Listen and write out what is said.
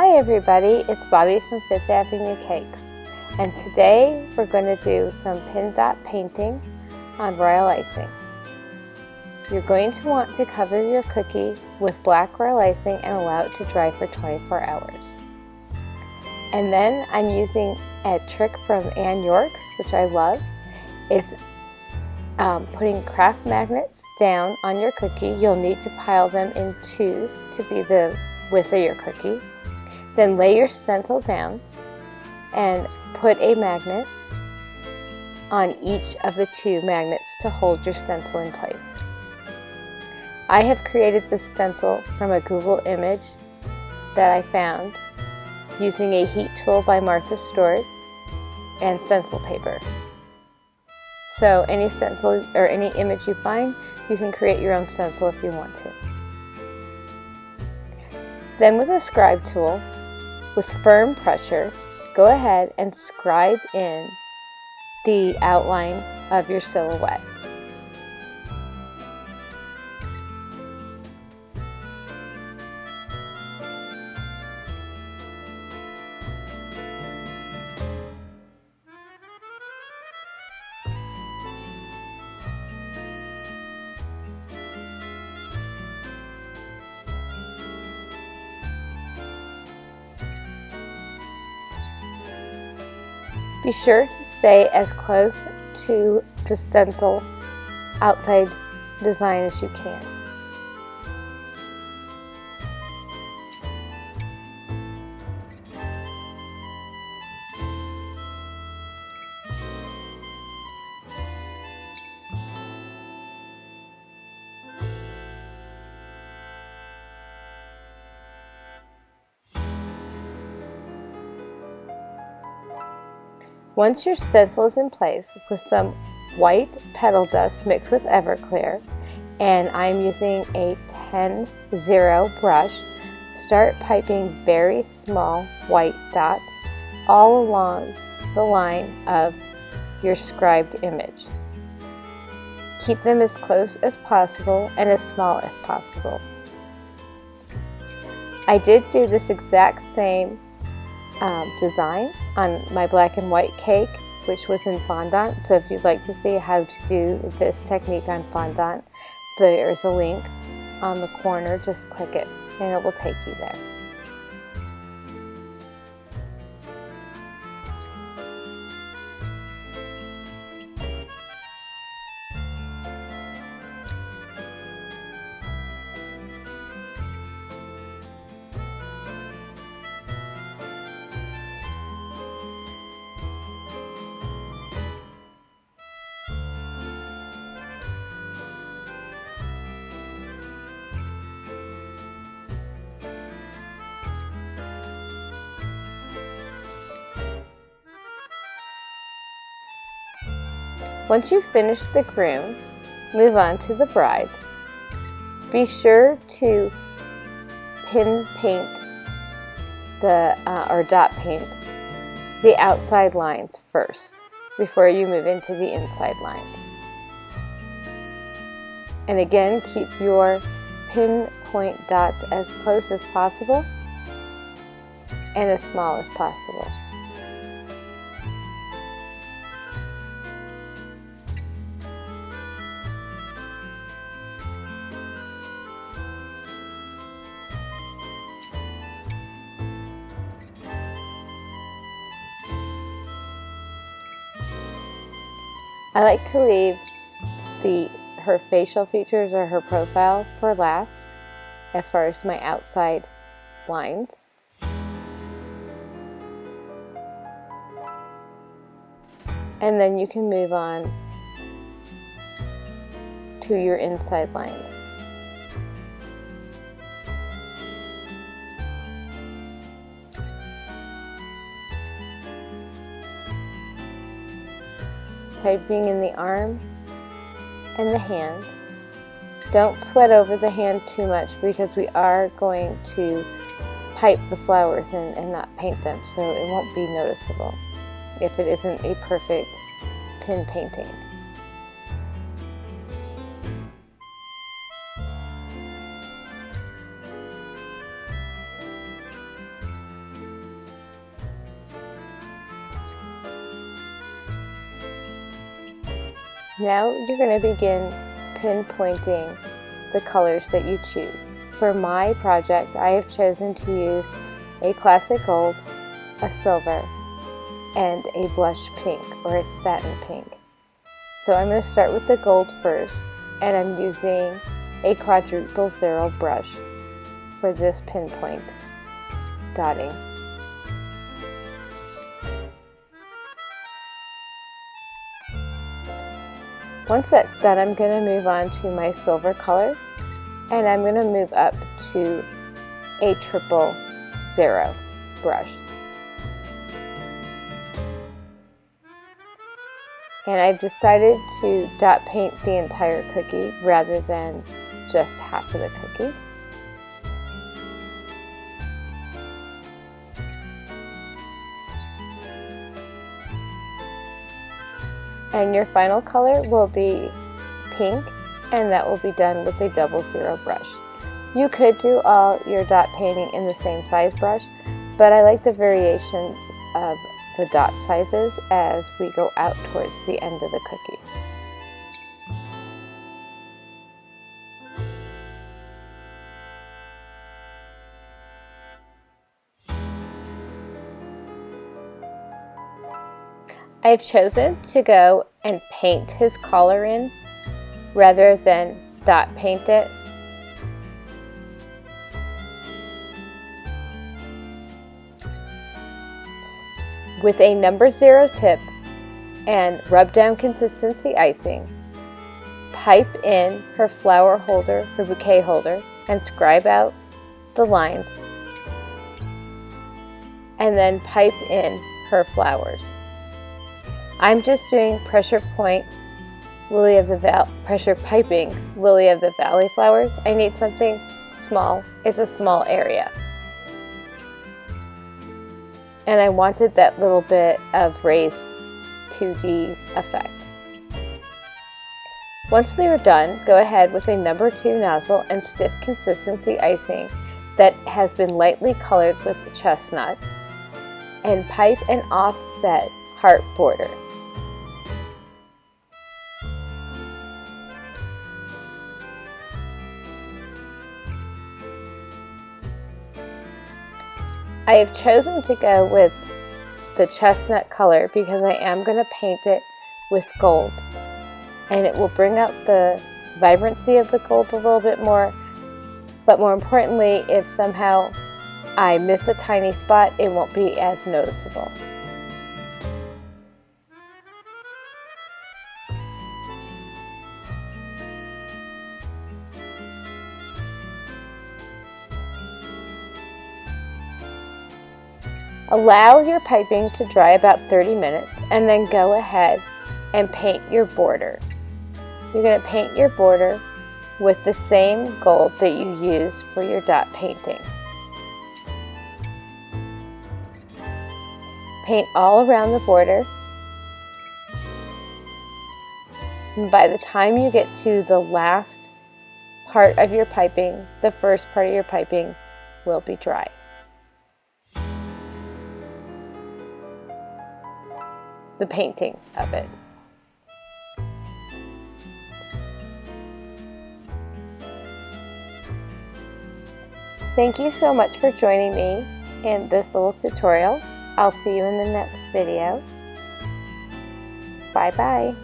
Hi everybody, it's Bobby from Fifth Avenue Cakes, and today we're going to do some pin dot painting on royal icing. You're going to want to cover your cookie with black royal icing and allow it to dry for 24 hours. And then I'm using a trick from Ann York's, which I love. It's putting craft magnets down on your cookie. You'll need to pile them in twos to be the width of your cookie. Then lay your stencil down and put a magnet on each of the two magnets to hold your stencil in place. I have created this stencil from a Google image that I found using a heat tool by Martha Stewart and stencil paper. So any stencil or any image you find, you can create your own stencil if you want to. Then with a scribe tool, with firm pressure, go ahead and scribe in the outline of your silhouette. Be sure to stay as close to the stencil outside design as you can. Once your stencil is in place, with some white petal dust mixed with Everclear, and I'm using a 10-0 brush, start piping very small white dots all along the line of your scribed image. Keep them as close as possible and as small as possible. I did do this exact same design on my black and white cake, which was in fondant. So if you'd like to see how to do this technique on fondant, there's a link on the corner. Just click it and it will take you there. Once you've finished the groom, move on to the bride. Be sure to pin paint or dot paint the outside lines first before you move into the inside lines. And again, keep your pinpoint dots as close as possible and as small as possible. I like to leave her facial features or her profile for last as far as my outside lines. And then you can move on to your inside lines. Piping in the arm and the hand. Don't sweat over the hand too much because we are going to pipe the flowers and not paint them, so it won't be noticeable if it isn't a perfect pin painting. Now you're going to begin pinpointing the colors that you choose. For my project, I have chosen to use a classic gold, a silver, and a blush pink or a satin pink. So I'm going to start with the gold first, and I'm using a quadruple zero brush for this pinpoint dotting. Once that's done, I'm going to move on to my silver color, and I'm going to move up to a triple zero brush. And I've decided to dot paint the entire cookie rather than just half of the cookie. And your final color will be pink, and that will be done with a double zero brush. You could do all your dot painting in the same size brush, but I like the variations of the dot sizes as we go out towards the end of the cookie. I've chosen to go and paint his collar in rather than dot paint it. With a number 0 tip and rub down consistency icing, pipe in her flower holder, her bouquet holder, and scribe out the lines, and then pipe in her flowers. I'm just doing pressure piping lily of the valley flowers. I need something small. It's a small area. And I wanted that little bit of raised 2D effect. Once they are done, go ahead with a number 2 nozzle and stiff consistency icing that has been lightly colored with chestnut, and pipe an offset heart border. I have chosen to go with the chestnut color because I am going to paint it with gold, and it will bring out the vibrancy of the gold a little bit more, but more importantly, if somehow I miss a tiny spot, it won't be as noticeable. Allow your piping to dry about 30 minutes and then go ahead and paint your border. You're going to paint your border with the same gold that you used for your dot painting. Paint all around the border. And by the time you get to the last part of your piping, the first part of your piping will be dry. The painting of it. Thank you so much for joining me in this little tutorial. I'll see you in the next video. Bye bye.